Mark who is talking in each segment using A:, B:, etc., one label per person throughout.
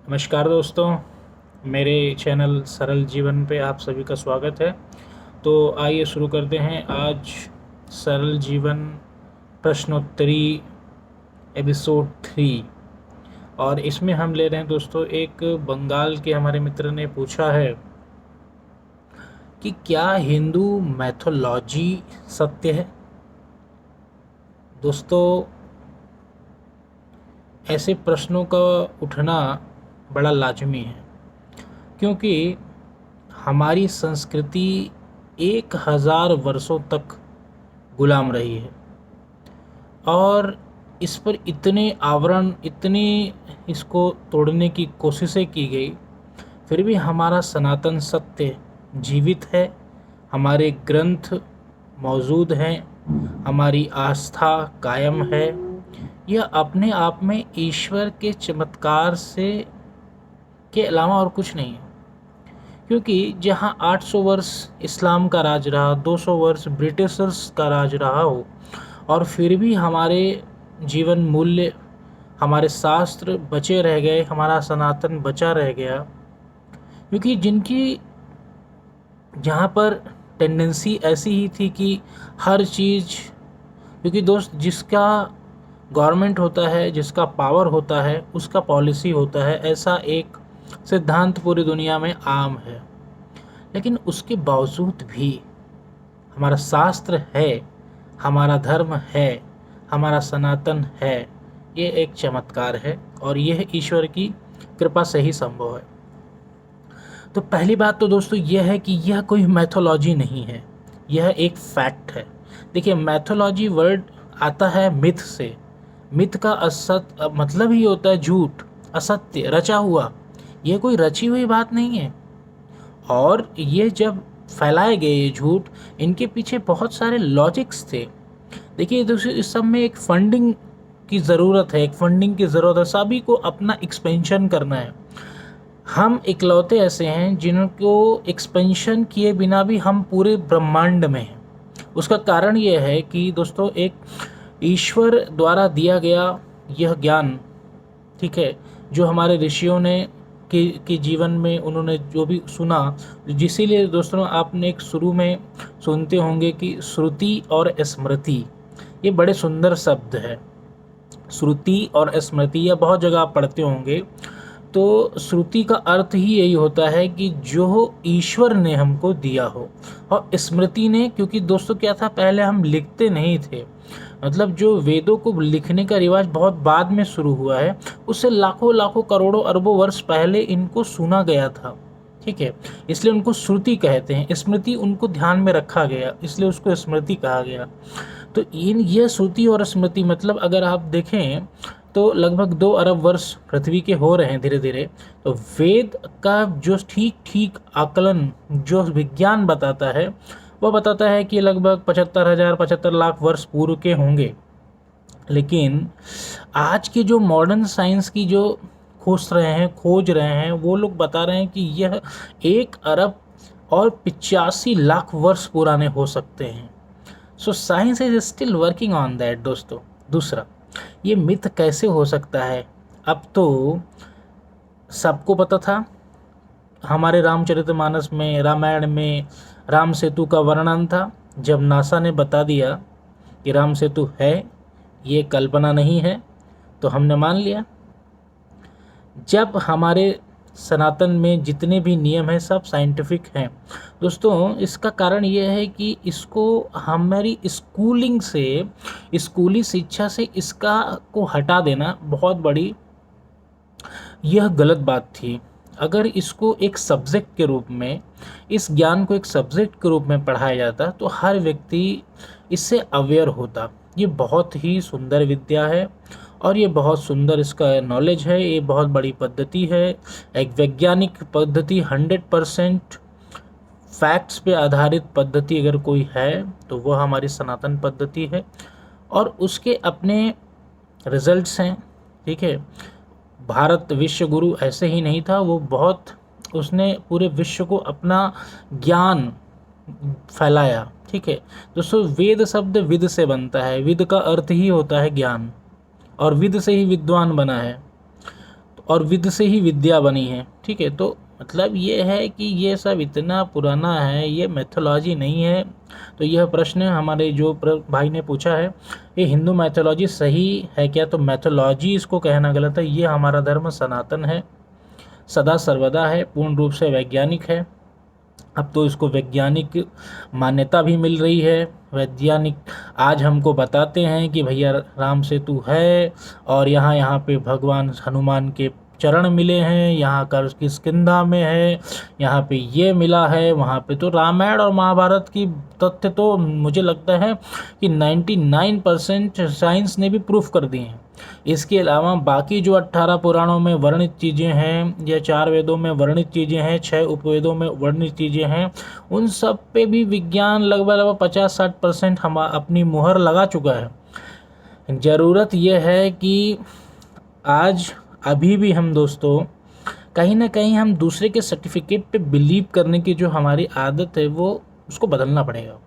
A: नमस्कार दोस्तों, मेरे चैनल सरल जीवन पे आप सभी का स्वागत है। तो आइए शुरू करते हैं आज सरल जीवन प्रश्नोत्तरी एपिसोड 3। और इसमें हम ले रहे हैं दोस्तों, एक बंगाल के हमारे मित्र ने पूछा है कि क्या हिंदू मैथोलॉजी सत्य है। दोस्तों, ऐसे प्रश्नों का उठना बड़ा लाजमी है, क्योंकि हमारी संस्कृति 1000 वर्षों तक गुलाम रही है और इस पर इतने आवरण, इतने इसको तोड़ने की कोशिशें की गई, फिर भी हमारा सनातन सत्य जीवित है। हमारे ग्रंथ मौजूद हैं, हमारी आस्था कायम है। यह अपने आप में ईश्वर के चमत्कार से के अलावा और कुछ नहीं है। क्योंकि जहाँ 800 वर्ष इस्लाम का राज रहा, 200 वर्ष ब्रिटिशर्स का राज रहा हो, और फिर भी हमारे जीवन मूल्य, हमारे शास्त्र बचे रह गए, हमारा सनातन बचा रह गया। क्योंकि जिनकी जहाँ पर टेंडेंसी ऐसी ही थी कि हर चीज़, क्योंकि दोस्त जिसका गवर्नमेंट होता है, जिसका पावर होता है, उसका पॉलिसी होता है, ऐसा एक सिद्धांत पूरी दुनिया में आम है। लेकिन उसके बावजूद भी हमारा शास्त्र है, हमारा धर्म है, हमारा सनातन है। ये एक चमत्कार है और यह ईश्वर की कृपा से ही संभव है। तो पहली बात तो दोस्तों यह है कि यह कोई मैथोलॉजी नहीं है, यह एक फैक्ट है। देखिए, मैथोलॉजी वर्ड आता है मिथ से। मिथ का मतलब ही होता है झूठ, असत्य, रचा हुआ। यह कोई रची हुई बात नहीं है। और ये जब फैलाए गए ये झूठ, इनके पीछे बहुत सारे लॉजिक्स थे। देखिए दोस्तों, इस सब में एक फंडिंग की ज़रूरत है, एक फंडिंग की ज़रूरत है। सभी को अपना एक्सपेंशन करना है। हम इकलौते ऐसे हैं जिनको एक्सपेंशन किए बिना भी हम पूरे ब्रह्मांड में हैं। उसका कारण यह है कि दोस्तों, एक ईश्वर द्वारा दिया गया यह ज्ञान, ठीक है, जो हमारे ऋषियों ने के जीवन में उन्होंने जो भी सुना, जिसीलिए दोस्तों आपने एक शुरू में सुनते होंगे कि श्रुति और स्मृति, ये बड़े सुंदर शब्द है। श्रुति और स्मृति, यह बहुत जगह आप पढ़ते होंगे। तो श्रुति का अर्थ ही यही होता है कि जो ईश्वर ने हमको दिया हो, और स्मृति ने, क्योंकि दोस्तों क्या था, पहले हम लिखते नहीं थे। मतलब जो वेदों को लिखने का रिवाज बहुत बाद में शुरू हुआ है, उससे लाखों लाखों करोड़ों अरबों वर्ष पहले इनको सुना गया था, ठीक है। इसलिए उनको श्रुति कहते हैं। स्मृति उनको ध्यान में रखा गया, इसलिए उसको स्मृति कहा गया। तो ये श्रुति और स्मृति, मतलब अगर आप देखें तो लगभग 2 अरब वर्ष पृथ्वी के हो रहे हैं धीरे धीरे। तो वेद का जो ठीक ठीक आकलन, जो विज्ञान बताता है, वह बताता है कि लगभग 75 लाख वर्ष पूर्व के होंगे। लेकिन आज के जो मॉडर्न साइंस की जो खोज रहे हैं, वो लोग बता रहे हैं कि यह 1 अरब और 85 लाख वर्ष पुराने हो सकते हैं। So science is still working on that दोस्तों। दूसरा, ये मिथ कैसे हो सकता है? अब तो सबको पता था। हमारे रामचरितमानस में, रामायण में राम सेतु का वर्णन था। जब नासा ने बता दिया कि राम सेतु है, ये कल्पना नहीं है, तो हमने मान लिया। जब हमारे सनातन में जितने भी नियम हैं, सब साइंटिफिक हैं दोस्तों। इसका कारण ये है कि इसको हमारी स्कूलिंग से, स्कूली शिक्षा से इसका को हटा देना बहुत बड़ी, यह गलत बात थी। अगर इसको एक सब्जेक्ट के रूप में, इस ज्ञान को एक सब्जेक्ट के रूप में पढ़ाया जाता, तो हर व्यक्ति इससे अवेयर होता। ये बहुत ही सुंदर विद्या है और ये बहुत सुंदर इसका नॉलेज है। ये बहुत बड़ी पद्धति है, एक वैज्ञानिक पद्धति, 100% फैक्ट्स पे आधारित पद्धति अगर कोई है तो वह हमारी सनातन पद्धति है। और उसके अपने रिजल्ट्स हैं, ठीक है। भारत विश्व गुरु ऐसे ही नहीं था, वो बहुत, उसने पूरे विश्व को अपना ज्ञान फैलाया, ठीक है। दोस्तों, वेद शब्द विद से बनता है। विद का अर्थ ही होता है ज्ञान, और विद से ही विद्वान बना है। और विद से ही विद्या बनी है, ठीक है। तो मतलब ये है कि ये सब इतना पुराना है, ये मैथोलॉजी नहीं है। तो यह प्रश्न हमारे जो भाई ने पूछा है, ये हिंदू मैथोलॉजी सही है क्या? तो मैथोलॉजी इसको कहना गलत है। ये हमारा धर्म सनातन है, सदा सर्वदा है, पूर्ण रूप से वैज्ञानिक है। अब तो इसको वैज्ञानिक मान्यता भी मिल रही है। वैज्ञानिक आज हमको बताते हैं कि भैया राम सेतु है, और यहाँ यहाँ पे भगवान हनुमान के चरण मिले हैं, यहाँ का किष्किंधा में है, यहाँ पे ये मिला है, वहाँ पे तो रामायण और महाभारत की तथ्य तो मुझे लगता है कि 99% साइंस ने भी प्रूफ कर दिए हैं। इसके अलावा बाकी जो 18 पुराणों में वर्णित चीज़ें हैं, या 4 वेदों में वर्णित चीज़ें हैं, 6 उपवेदों में वर्णित चीज़ें हैं, उन सब पे भी विज्ञान लगभग 50-60% हम अपनी मुहर लगा चुका है। ज़रूरत यह है कि आज अभी भी हम दोस्तों कहीं ना कहीं हम दूसरे के सर्टिफिकेट पे बिलीव करने की जो हमारी आदत है, वो उसको बदलना पड़ेगा।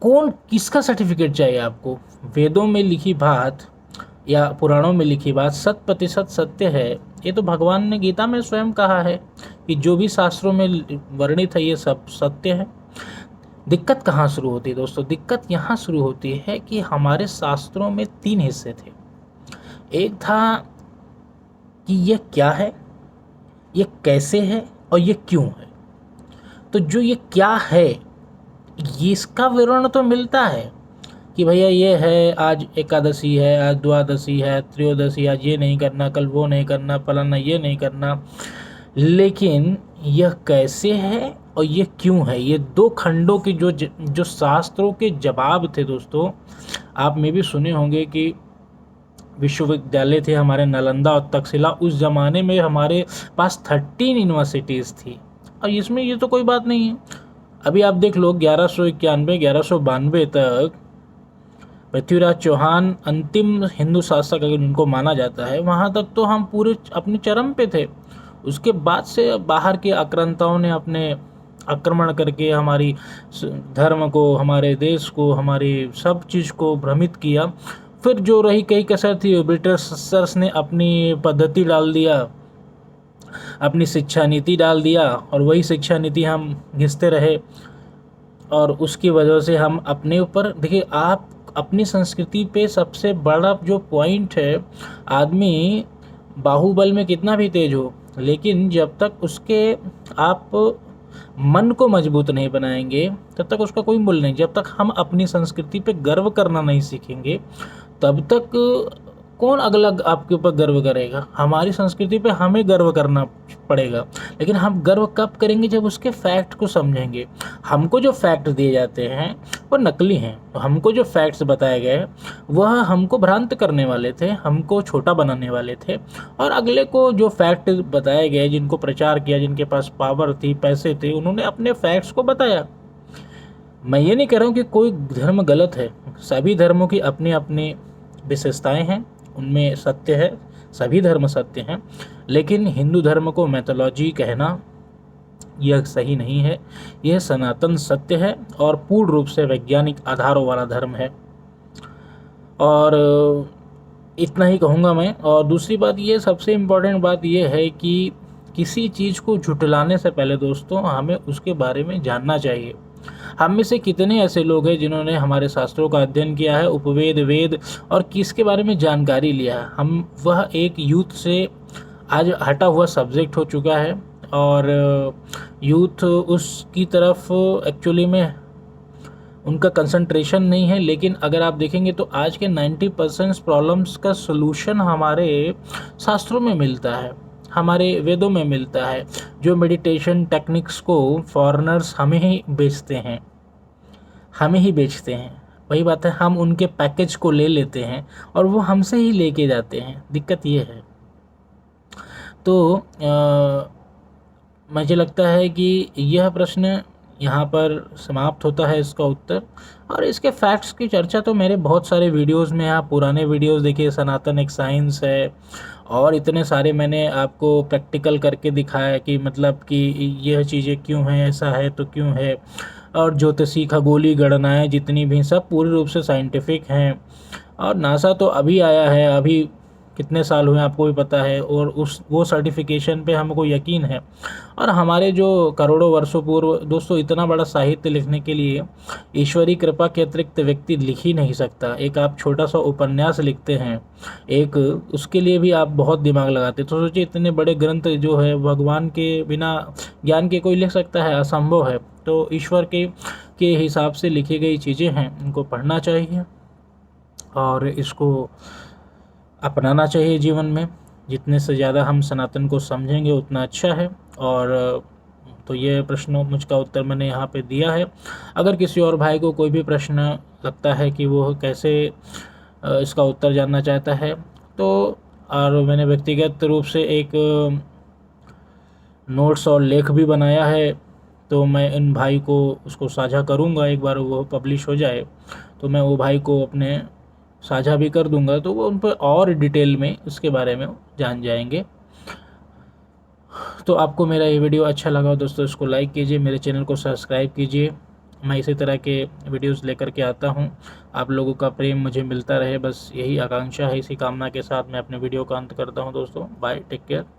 A: कौन किसका सर्टिफिकेट चाहिए आपको? वेदों में लिखी बात या पुराणों में लिखी बात 100% सत्य है। ये तो भगवान ने गीता में स्वयं कहा है कि जो भी शास्त्रों में वर्णित है ये सब सत्य है। दिक्कत कहाँ शुरू होती है दोस्तों? दिक्कत यहाँ शुरू होती है कि हमारे शास्त्रों में 3 हिस्से थे। एक था कि ये क्या है, ये कैसे है, और ये क्यों है। तो जो ये क्या है, ये इसका विवरण तो मिलता है कि भैया ये है, आज एकादशी है, आज द्वादशी है, त्रयोदशी, आज ये नहीं करना, कल वो नहीं करना, फलाना ये नहीं करना। लेकिन यह कैसे है और ये क्यों है, ये 2 खंडों की जो शास्त्रों के जवाब थे दोस्तों। आप में भी सुने होंगे कि विश्वविद्यालय थे हमारे नालंदा और तक्षशिला। उस ज़माने में हमारे पास 13 यूनिवर्सिटीज़ थी, और इसमें ये तो कोई बात नहीं है। अभी आप देख लो 1191-1192 तक पृथ्वीराज चौहान अंतिम हिंदू शासक अगर उनको माना जाता है, वहाँ तक तो हम पूरे अपने चरम पे थे। उसके बाद से बाहर के आक्रांताओं ने अपने आक्रमण करके हमारी धर्म को, हमारे देश को, हमारी सब चीज़ को भ्रमित किया। फिर जो रही कई कसर थी, ब्रिटिशर्स ने अपनी पद्धति डाल दिया, अपनी शिक्षा नीति डाल दिया, और वही शिक्षा नीति हम घिसते रहे। और उसकी वजह से हम अपने ऊपर देखिए, आप अपनी संस्कृति पे सबसे बड़ा जो पॉइंट है, आदमी बाहुबल में कितना भी तेज हो, लेकिन जब तक उसके आप मन को मजबूत नहीं बनाएंगे, तब तक उसका कोई मूल्य नहीं। जब तक हम अपनी संस्कृति पे गर्व करना नहीं सीखेंगे, तब तक कौन अगला आपके ऊपर गर्व करेगा? हमारी संस्कृति पे हमें गर्व करना पड़ेगा। लेकिन हम गर्व कब करेंगे? जब उसके फैक्ट को समझेंगे। हमको जो फैक्ट दिए जाते हैं वो नकली हैं। तो हमको जो फैक्ट्स बताए गए वह हमको भ्रांत करने वाले थे, हमको छोटा बनाने वाले थे। और अगले को जो फैक्ट बताए गए, जिनको प्रचार किया, जिनके पास पावर थी, पैसे थे, उन्होंने अपने फैक्ट्स को बताया। मैं ये नहीं कह रहा हूँ कि कोई धर्म गलत है। सभी धर्मों की अपनी अपनी विशेषताएं हैं, उनमें सत्य है, सभी धर्म सत्य हैं। लेकिन हिंदू धर्म को मैथोलॉजी कहना यह सही नहीं है। यह सनातन सत्य है और पूर्ण रूप से वैज्ञानिक आधारों वाला धर्म है। और इतना ही कहूँगा मैं। और दूसरी बात ये, सबसे इम्पोर्टेंट बात ये है कि किसी चीज़ को झुठलाने से पहले दोस्तों हमें उसके बारे में जानना चाहिए। हम में से कितने ऐसे लोग हैं जिन्होंने हमारे शास्त्रों का अध्ययन किया है, उपवेद, वेद, और किसके बारे में जानकारी लिया है? हम वह एक यूथ से आज हटा हुआ सब्जेक्ट हो चुका है, और यूथ उसकी तरफ एक्चुअली में उनका कंसंट्रेशन नहीं है। लेकिन अगर आप देखेंगे तो आज के 90% प्रॉब्लम्स का सलूशन हमारे शास्त्रों में मिलता है, हमारे वेदों में मिलता है। जो मेडिटेशन टेक्निक्स को फॉरेनर्स हमें ही बेचते हैं, वही बात है, हम उनके पैकेज को ले लेते हैं और वो हमसे ही लेके जाते हैं। दिक्कत ये है। तो मुझे लगता है कि यह प्रश्न यहाँ पर समाप्त होता है, इसका उत्तर। और इसके फैक्ट्स की चर्चा तो मेरे बहुत सारे वीडियोस में, आप पुराने वीडियोस देखिए, सनातन एक साइंस है, और इतने सारे मैंने आपको प्रैक्टिकल करके दिखाया कि मतलब कि यह चीज़ें क्यों हैं, ऐसा है तो क्यों है। और ज्योतिषी, खगोलीय गणनाएँ जितनी भी, सब पूरी रूप से साइंटिफिक हैं। और नासा तो अभी आया है, अभी कितने साल हुए आपको भी पता है, और उस वो सर्टिफिकेशन पे हमको यकीन है। और हमारे जो करोड़ों वर्षों पूर्व दोस्तों, इतना बड़ा साहित्य लिखने के लिए ईश्वरी कृपा के अतिरिक्त व्यक्ति लिख ही नहीं सकता। एक आप छोटा सा उपन्यास लिखते हैं, एक उसके लिए भी आप बहुत दिमाग लगाते हैं। तो सोचिए इतने बड़े ग्रंथ जो है भगवान के बिना ज्ञान के कोई लिख सकता है? असंभव है। तो ईश्वर के हिसाब से लिखी गई चीज़ें हैं, उनको पढ़ना चाहिए और इसको अपनाना चाहिए जीवन में। जितने से ज़्यादा हम सनातन को समझेंगे उतना अच्छा है। और तो ये प्रश्नों मुझका उत्तर मैंने यहाँ पे दिया है। अगर किसी और भाई को कोई भी प्रश्न लगता है कि वो कैसे इसका उत्तर जानना चाहता है, तो और मैंने व्यक्तिगत रूप से एक नोट्स और लेख भी बनाया है, तो मैं इन भाई को उसको साझा करूँगा। एक बार वो पब्लिश हो जाए तो मैं वो भाई को अपने साझा भी कर दूंगा, तो वो उन पर और डिटेल में इसके बारे में जान जाएंगे। तो आपको मेरा ये वीडियो अच्छा लगा हो दोस्तों, इसको लाइक कीजिए, मेरे चैनल को सब्सक्राइब कीजिए। मैं इसी तरह के वीडियोस लेकर के आता हूँ। आप लोगों का प्रेम मुझे मिलता रहे, बस यही आकांक्षा है। इसी कामना के साथ मैं अपने वीडियो का अंत करता हूँ दोस्तों। Bye, take care.